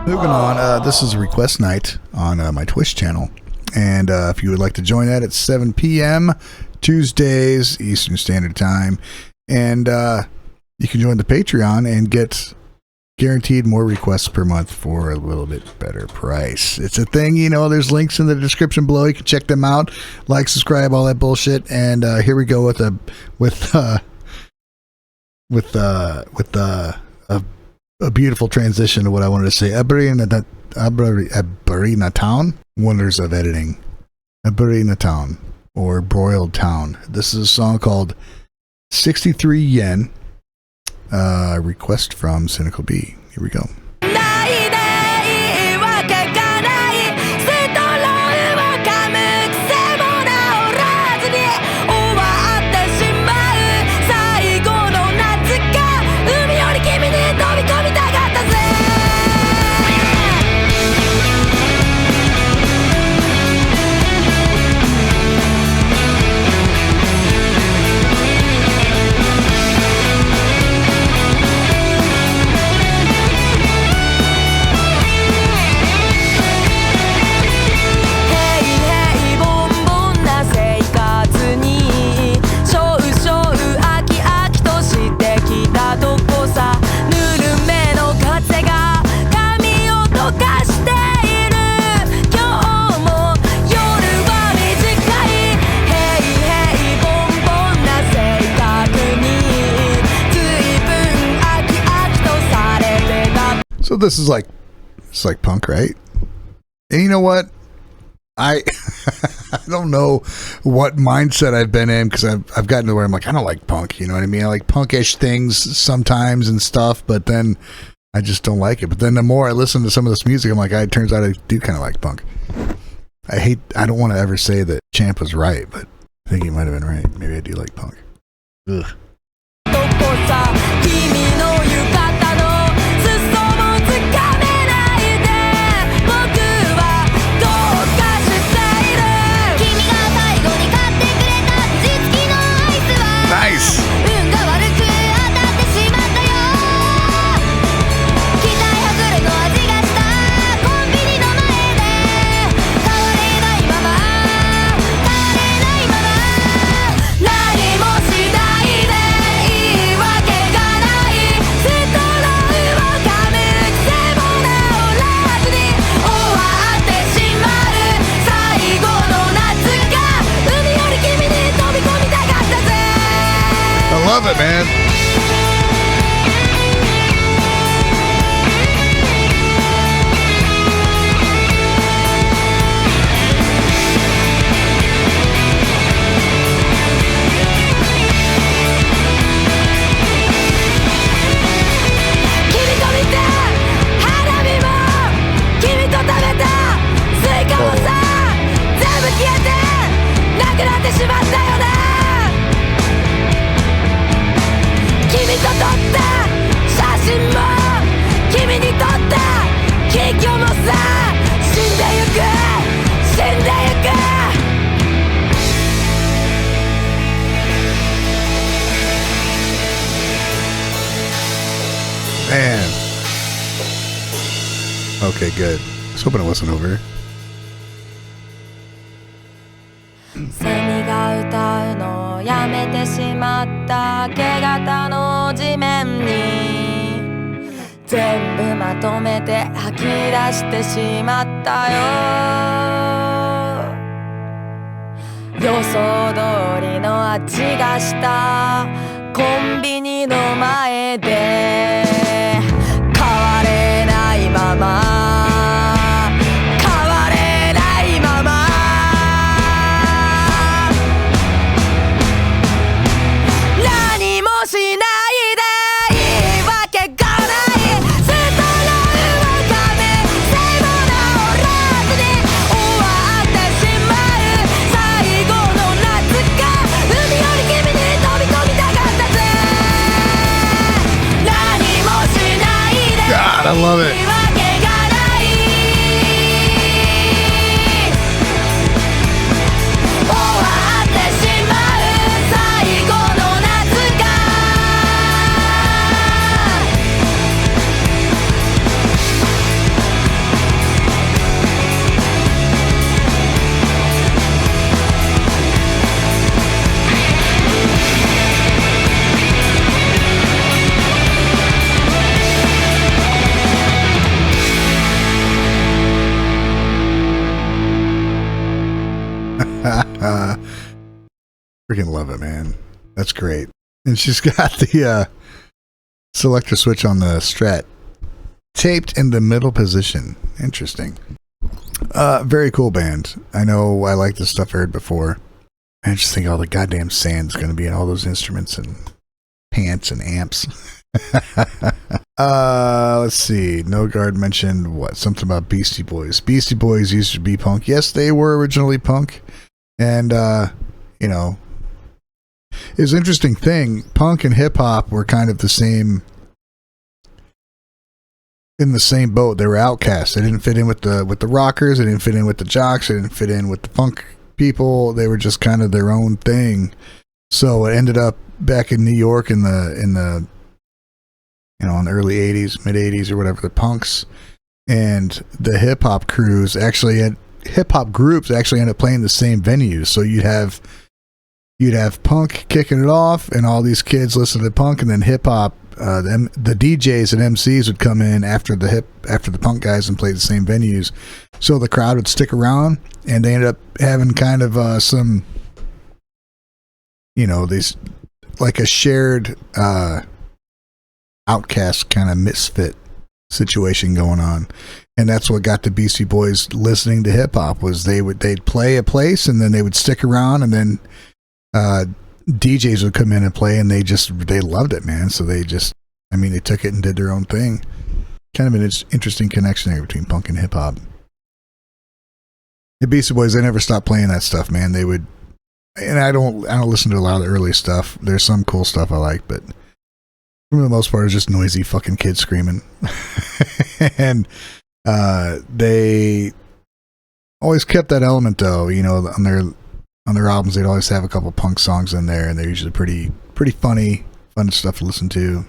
Moving on, this is a request night on my Twitch channel. And if you would like to join that, it's 7 p.m. Tuesdays, Eastern Standard Time. And you can join the Patreon and get guaranteed more requests per month for a little bit better price. It's a thing, you know, there's links in the description below. You can check them out. Like, subscribe, all that bullshit. And here we go with a beautiful transition to what I wanted to say. ABURINA Town. Wonders of editing. ABURINA Town, or Broiled Town. This is a song called 63 Yen. Request from Cynical B. Here we go. So this is like, it's like punk, right? And you know what? I don't know what mindset I've been in, because I've gotten to where I'm like, I don't like punk, you know what I mean? I like punkish things sometimes and stuff, but then I just don't like it. But then the more I listen to some of this music, I'm like, it turns out I do kind of like punk. I don't want to ever say that Champ was right, but I think he might have been right. Maybe I do like punk. Ugh. Nice. Love it, man. Man. Okay, good. I was hoping it wasn't over. セミが歌うのをやめてしまった明け方の地面に全部まとめて吐き出してしまったよ予想通りの味がしたコンビニの前で変われないままI love it. Freaking love it, man. That's great. And she's got the selector switch on the Strat taped in the middle position. Interesting. Very cool band. I know I like this stuff I heard before. I just think all the goddamn sand's going to be in all those instruments and pants and amps. Let's see. No Guard mentioned something about Beastie Boys. Beastie Boys used to be punk. Yes, they were originally punk. And, you know, it's an interesting thing. Punk and hip hop were kind of the same, in the same boat. They were outcasts. They didn't fit in with the rockers. They didn't fit in with the jocks. They didn't fit in with the punk people. They were just kind of their own thing. So it ended up back in New York in the you know, in the early 80s, mid 80s or whatever, the punks and the hip hop crews actually had hip hop groups actually end up playing the same venues. So you'd have punk kicking it off and all these kids listen to punk, and then hip hop, the DJs and MCs would come in after the punk guys and play the same venues. So the crowd would stick around, and they ended up having kind of some, you know, these like a shared outcast kind of misfit situation going on. And that's what got the Beastie Boys listening to hip hop, was they'd play a place and then they would stick around, and then DJs would come in and play, and they loved it, man. So they took it and did their own thing. Kind of an interesting connection there between punk and hip hop. The Beastie Boys, they never stopped playing that stuff, man. They would, and I don't listen to a lot of the early stuff. There's some cool stuff I like, but for the most part, it's just noisy fucking kids screaming. And they always kept that element, though. You know, on their albums, they'd always have a couple punk songs in there, and they're usually pretty funny, fun stuff to listen to.